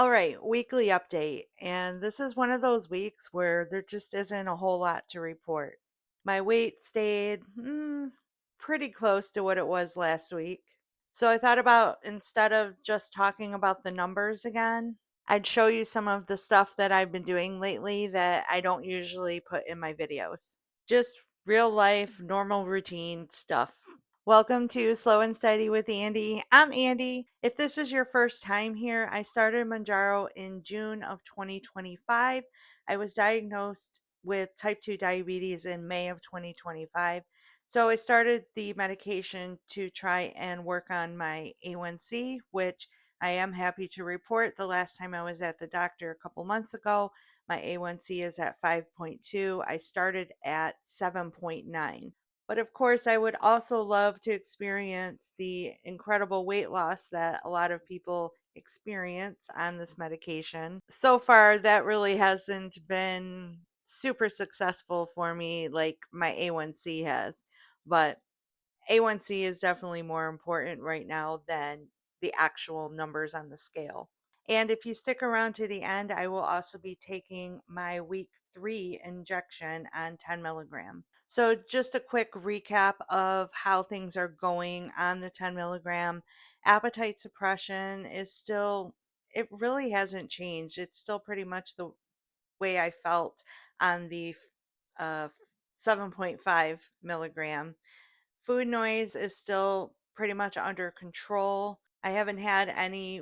All right, weekly update. And this is one of those weeks where there just isn't a whole lot to report. My weight stayed pretty close to what it was last week. So I thought about instead of just talking about the numbers again, I'd show you some of the stuff that I've been doing lately that I don't usually put in my videos. Just real life, normal routine stuff. Welcome to Slow and Steady with Andy. I'm Andy. If this is your first time here, I started Mounjaro in June of 2025. I was diagnosed with type 2 diabetes in May of 2025. So I started the medication to try and work on my A1C, which I am happy to report the last time I was at the doctor a couple months ago, my A1C is at 5.2. I started at 7.9. But of course, I would also love to experience the incredible weight loss that a lot of people experience on this medication. So far, that really hasn't been super successful for me like my A1C has. But A1C is definitely more important right now than the actual numbers on the scale. And if you stick around to the end, I will also be taking my week 3 injection on 10 milligram. So, just a quick recap of how things are going on the 10 milligram. Appetite suppression is still, it really hasn't changed. It's still pretty much the way I felt on the 7.5 milligram. Food noise is still pretty much under control. I haven't had any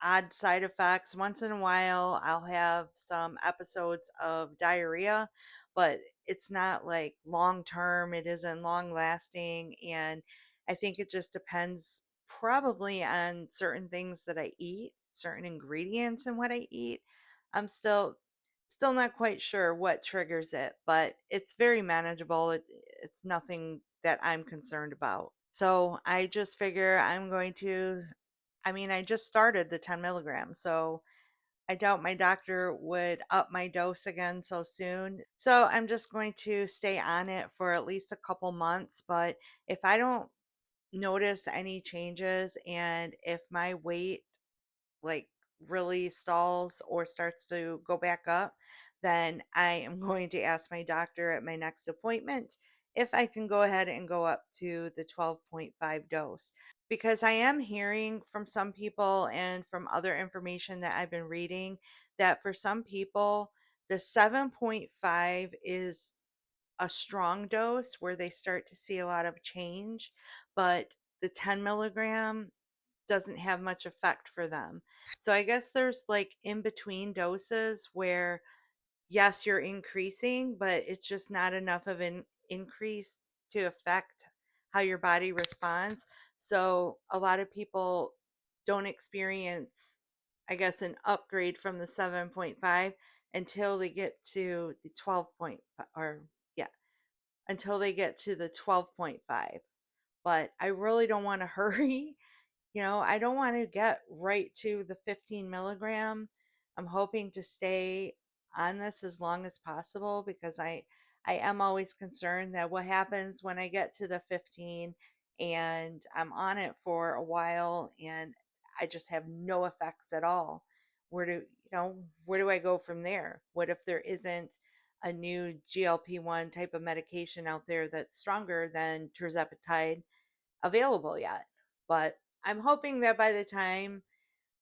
odd side effects. Once in a while, I'll have some episodes of diarrhea, but it's not like long term, it isn't long lasting. And I think it just depends probably on certain things that I eat, certain ingredients in what I eat. I'm still not quite sure what triggers it, but it's very manageable. It's nothing that I'm concerned about. So I just figure I'm going to, I mean, I just started the 10 milligrams, so I doubt my doctor would up my dose again so soon. So I'm just going to stay on it for at least a couple months. But if I don't notice any changes and if my weight like really stalls or starts to go back up, then I am going to ask my doctor at my next appointment if I can go ahead and go up to the 12.5 dose. Because I am hearing from some people and from other information that I've been reading that for some people, the 7.5 is a strong dose where they start to see a lot of change, but the 10 milligram doesn't have much effect for them. So I guess there's like in between doses where yes, you're increasing, but it's just not enough of an increase to affect how your body responds. So a lot of people don't experience, I guess, an upgrade from the 7.5 until they get to the 12.5 or yeah, until they get to the 12.5. But I really don't want to hurry, I don't want to get right to the 15 milligram. I'm hoping to stay on this as long as possible because I am always concerned that what happens when I get to the 15 and I'm on it for a while and I just have no effects at all. Where do I go from there? What if there isn't a new GLP-1 type of medication out there that's stronger than tirzepatide available yet? But I'm hoping that by the time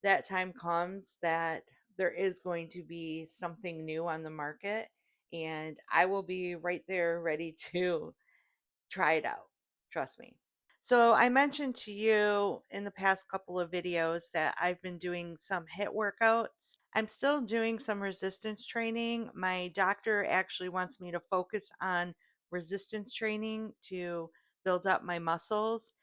that time comes that there is going to be something new on the market and I will be right there ready to try it out. Trust me. So I mentioned to you in the past couple of videos that I've been doing some HIIT workouts. I'm still doing some resistance training. My doctor actually wants me to focus on resistance training to build up my muscles,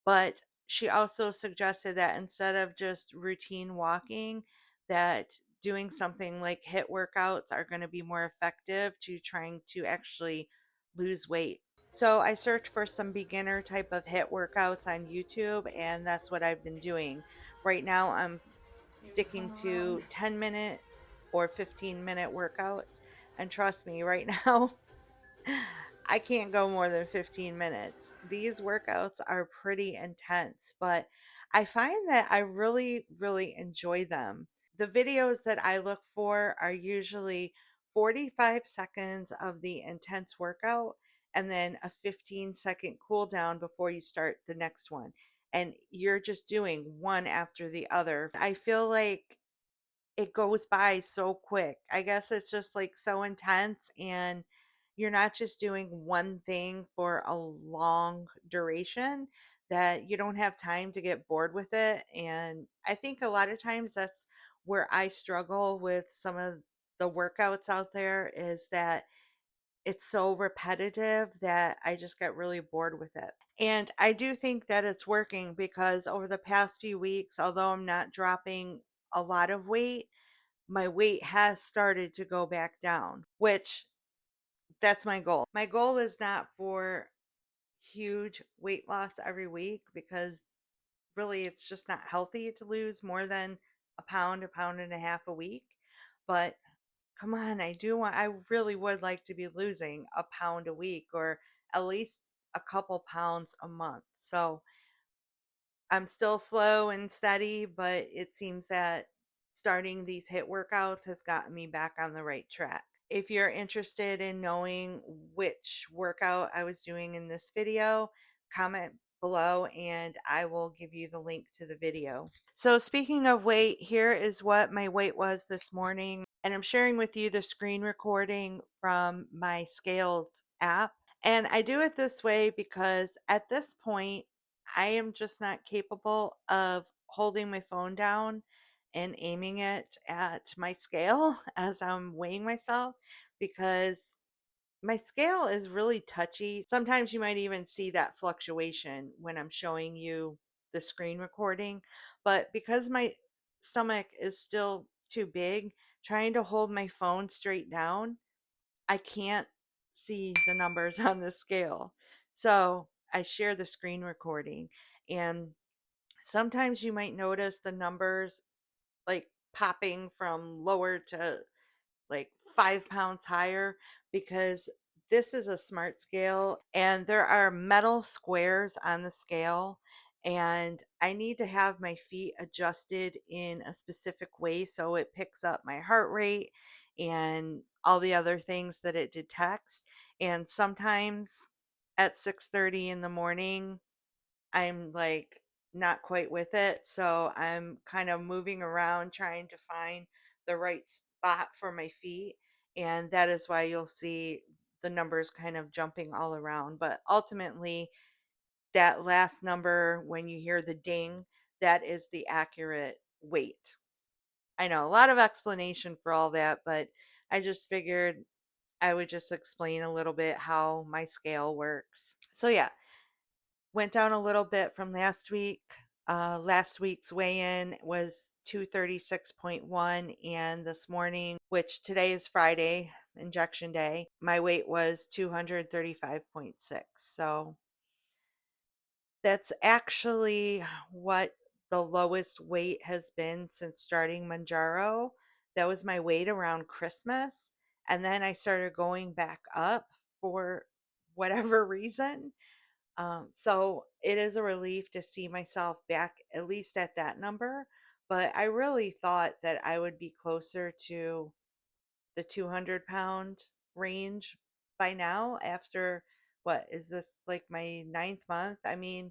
but she also suggested that instead of just routine walking, that doing something like HIIT workouts are going to be more effective to trying to actually lose weight. So I searched for some beginner type of HIIT workouts on YouTube, and that's what I've been doing. Right now, I'm sticking to 10-minute or 15-minute workouts. And trust me, right now, I can't go more than 15 minutes. These workouts are pretty intense, but I find that I really, really enjoy them. The videos that I look for are usually 45 seconds of the intense workout and then a 15-second cool down before you start the next one. And you're just doing one after the other. I feel like it goes by so quick. I guess it's just like so intense, and you're not just doing one thing for a long duration that you don't have time to get bored with it. And I think a lot of times that's where I struggle with some of the workouts out there, is that it's so repetitive that I just get really bored with it. And I do think that it's working because over the past few weeks, although I'm not dropping a lot of weight, my weight has started to go back down, which that's my goal. My goal is not for huge weight loss every week, because really it's just not healthy to lose more than a pound and a half a week. But come on, I really would like to be losing a pound a week, or at least a couple pounds a month. So I'm still slow and steady, but it seems that starting these HIIT workouts has gotten me back on the right track. If you're interested in knowing which workout I was doing in this video, comment below and I will give you the link to the video. So speaking of weight, here is what my weight was this morning, and I'm sharing with you the screen recording from my Scales app. And I do it this way because at this point, I am just not capable of holding my phone down and aiming it at my scale as I'm weighing myself, because my scale is really touchy. Sometimes you might even see that fluctuation when I'm showing you the screen recording. But because my stomach is still too big, trying to hold my phone straight down, I can't see the numbers on the scale. So I share the screen recording, and sometimes you might notice the numbers like popping from lower to like 5 pounds higher, because this is a smart scale and there are metal squares on the scale, and I need to have my feet adjusted in a specific way so it picks up my heart rate and all the other things that it detects. And sometimes at 6:30 in the morning I'm like not quite with it. So I'm kind of moving around trying to find the right spot for my feet. And that is why you'll see the numbers kind of jumping all around. But ultimately, that last number, when you hear the ding, that is the accurate weight. I know a lot of explanation for all that, but I just figured I would just explain a little bit how my scale works. So, yeah, went down a little bit from last week. Last week's weigh-in was 236.1, and this morning, which today is Friday, injection day, my weight was 235.6. So that's actually what the lowest weight has been since starting Mounjaro. That was my weight around Christmas, and then I started going back up for whatever reason. So it is a relief to see myself back at least at that number. But I really thought that I would be closer to the 200-pound range by now, after what is this, like my ninth month? I mean,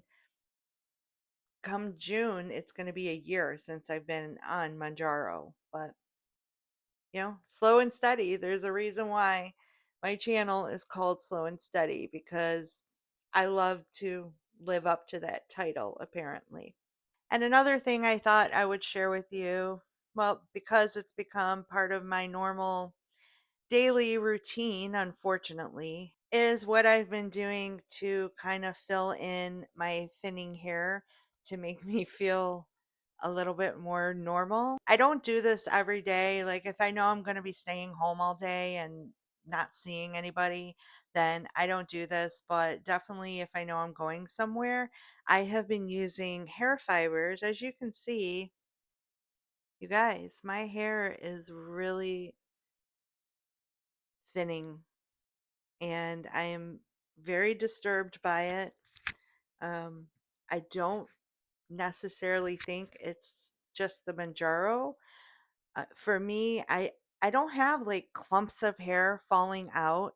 come June, it's going to be a year since I've been on Manjaro. But, slow and steady. There's a reason why my channel is called Slow and Steady, because I love to live up to that title, apparently. And another thing I thought I would share with you, well, because it's become part of my normal daily routine, unfortunately, is what I've been doing to kind of fill in my thinning hair to make me feel a little bit more normal. I don't do this every day. Like, if I know I'm going to be staying home all day and not seeing anybody, then I don't do this. But definitely, if I know I'm going somewhere, I have been using hair fibers. As you can see, you guys, my hair is really thinning, and I am very disturbed by it. Um, I don't necessarily think it's just the Manjaro. For me, I don't have like clumps of hair falling out.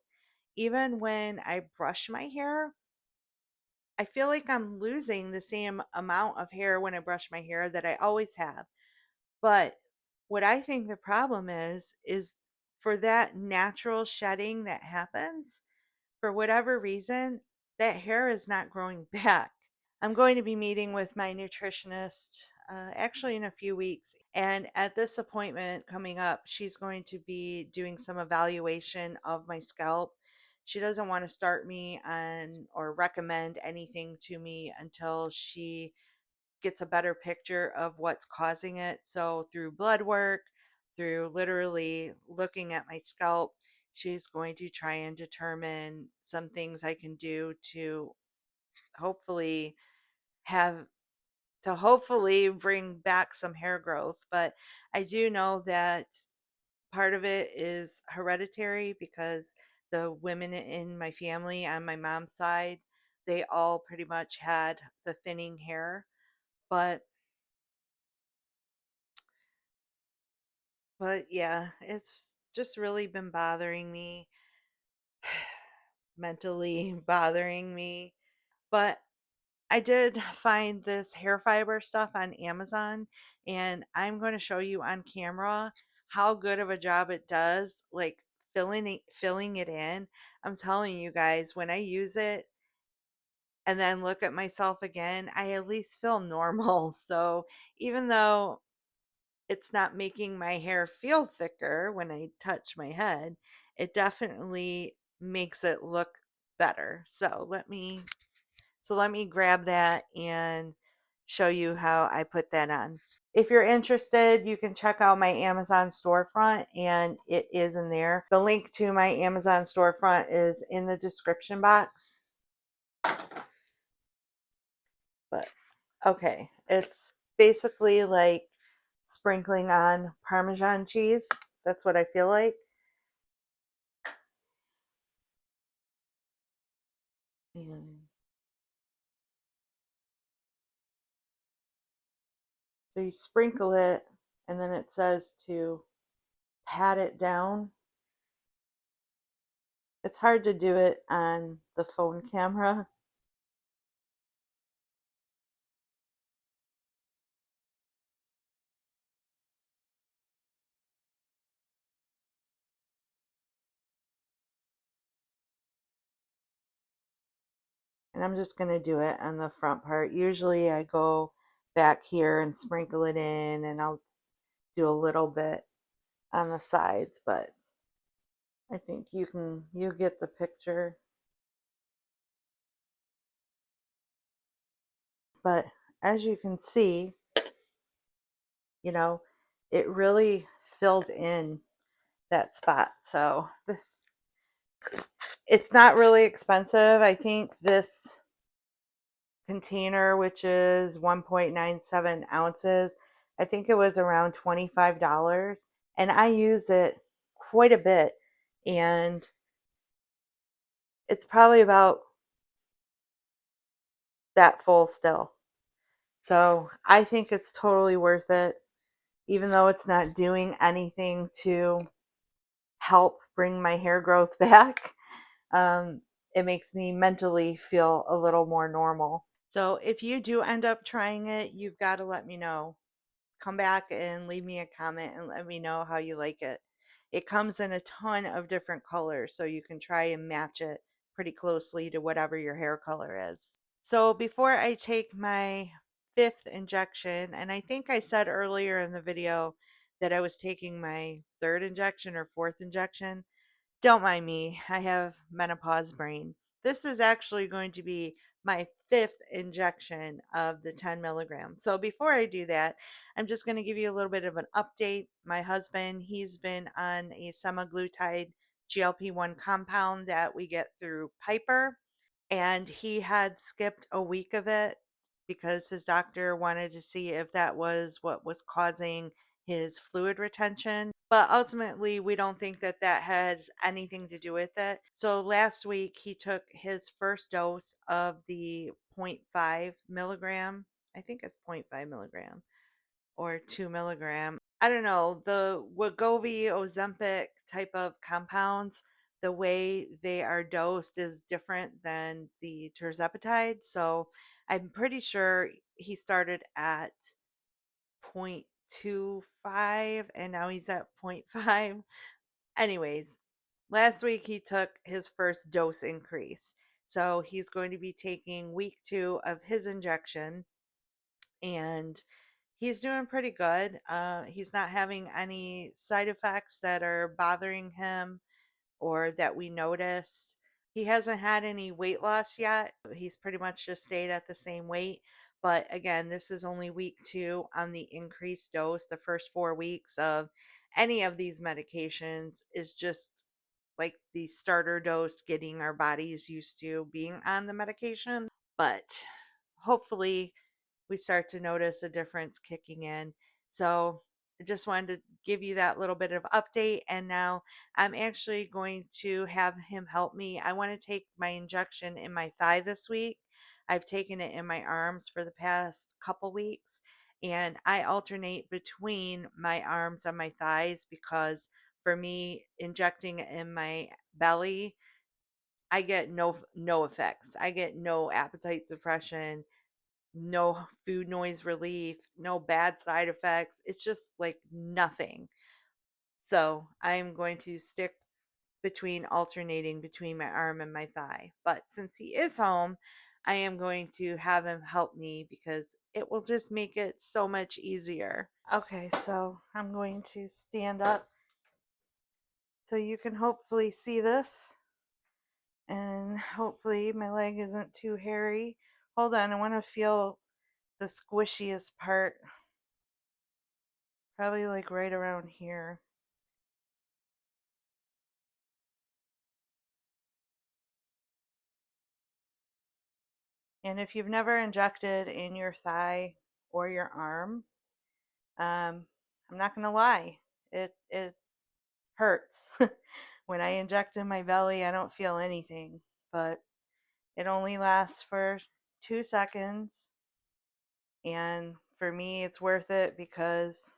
Even when I brush my hair, I feel like I'm losing the same amount of hair when I brush my hair that I always have. But what I think the problem is for that natural shedding that happens, for whatever reason, that hair is not growing back. I'm going to be meeting with my nutritionist actually in a few weeks. And at this appointment coming up, she's going to be doing some evaluation of my scalp. She doesn't want to start me on or recommend anything to me until she gets a better picture of what's causing it. So, through blood work, through literally looking at my scalp, she's going to try and determine some things I can do to hopefully have hopefully bring back some hair growth. But I do know that part of it is hereditary because the women in my family on my mom's side, they all pretty much had the thinning hair. But yeah, it's just really been bothering me, mentally bothering me. But I did find this hair fiber stuff on Amazon, and I'm going to show you on camera how good of a job it does, like filling it in. I'm telling you guys, when I use it and then look at myself again, I at least feel normal. So even though it's not making my hair feel thicker when I touch my head, it definitely makes it look better. So let me grab that and show you how I put that on. If you're interested, you can check out my Amazon storefront and it is in there. The link to my Amazon storefront is in the description box. But okay, it's basically like sprinkling on Parmesan cheese. That's what I feel like. And so you sprinkle it, and then it says to pat it down. It's hard to do it on the phone camera. And I'm just going to do it on the front part. Usually I go back here and sprinkle it in, and I'll do a little bit on the sides, but I think you get the picture. But as you can see, you know, it really filled in that spot. So it's not really expensive. I think this container, which is 1.97 ounces, I think it was around $25. And I use it quite a bit. And it's probably about that full still. So I think it's totally worth it, even though it's not doing anything to help bring my hair growth back. Um, it makes me mentally feel a little more normal. So if you do end up trying it, you've got to let me know. Come back and leave me a comment and let me know how you like it. It comes in a ton of different colors, so you can try and match it pretty closely to whatever your hair color is. So before I take my fifth injection, and I think I said earlier in the video that I was taking my third injection or fourth injection, don't mind me, I have menopause brain. This is actually going to be my fifth injection of the 10 milligram. So before I do that, I'm just going to give you a little bit of an update. My husband, he's been on a semaglutide GLP-1 compound that we get through Piper, and he had skipped a week of it because his doctor wanted to see if that was what was causing his fluid retention. But ultimately, we don't think that that has anything to do with it. So last week, he took his first dose of the zero point 0.5 milligram. I think it's 0.5 milligram or 2 milligram. I don't know, the Wegovy, Ozempic type of compounds, the way they are dosed is different than the tirzepatide. So I'm pretty sure he started at 0.25 and now he's at zero point 0.5. Anyways, last week he took his first dose increase. So he's going to be taking week 2 of his injection, and he's doing pretty good. He's not having any side effects that are bothering him or that we noticed. He hasn't had any weight loss yet. He's pretty much just stayed at the same weight. But again, this is only week 2 on the increased dose. The first 4 weeks of any of these medications is just like the starter dose, getting our bodies used to being on the medication. But hopefully, we start to notice a difference kicking in. So I just wanted to give you that little bit of update. And now I'm actually going to have him help me. I want to take my injection in my thigh this week. I've taken it in my arms for the past couple weeks, and I alternate between my arms and my thighs because for me, injecting it in my belly, I get no effects. I get no appetite suppression, no food noise relief, no bad side effects. It's just like nothing. So I'm going to stick between alternating between my arm and my thigh. But since he is home, I am going to have him help me because it will just make it so much easier. Okay, so I'm going to stand up so you can hopefully see this, and hopefully my leg isn't too hairy. Hold on, I want to feel the squishiest part. Probably like right around here. And if you've never injected in your thigh or your arm, I'm not gonna lie, it hurts. When I inject in my belly, I don't feel anything, but it only lasts for 2 seconds. And for me, it's worth it because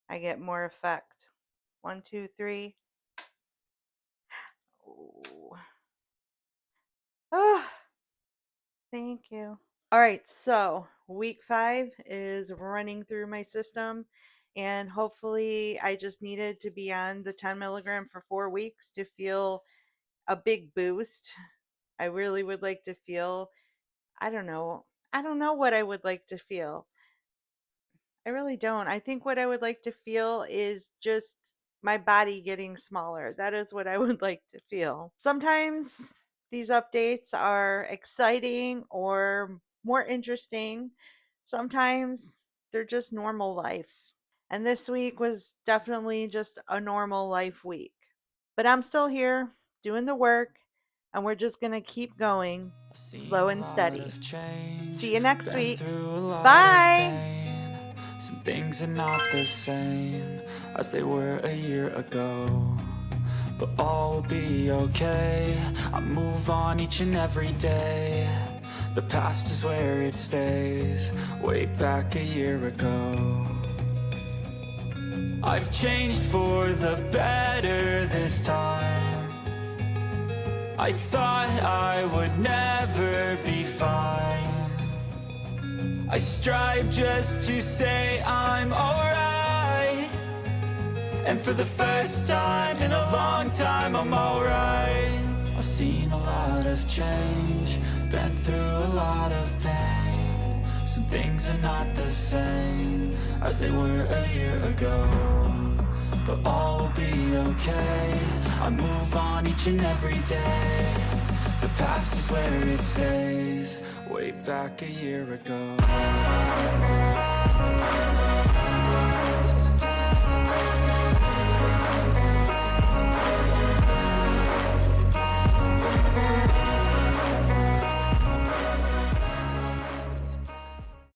I get more effect. 1, 2, 3. Ooh. Oh, thank you. All right, so week 5 is running through my system, and hopefully, I just needed to be on the 10 milligram for 4 weeks to feel a big boost. I really would like to feel, I don't know, I don't know what I would like to feel. I really don't. I think what I would like to feel is just my body getting smaller. That is what I would like to feel. Sometimes these updates are exciting or more interesting. Sometimes they're just normal life. And this week was definitely just a normal life week. But I'm still here doing the work, and we're just going to keep going slow and steady. See you next week. Bye. Some things are not the same as they were a year ago, but all will be okay. I move on each and every day. The past is where it stays, way back a year ago. I've changed for the better this time. I thought I would never be fine. I strive just to say I'm alright, and for the first time in a long time I'm alright. I've seen a lot of change, been through a lot of pain. Some things are not the same as they were a year ago, but all will be okay. I move on each and every day. The past is where it stays, way back a year ago.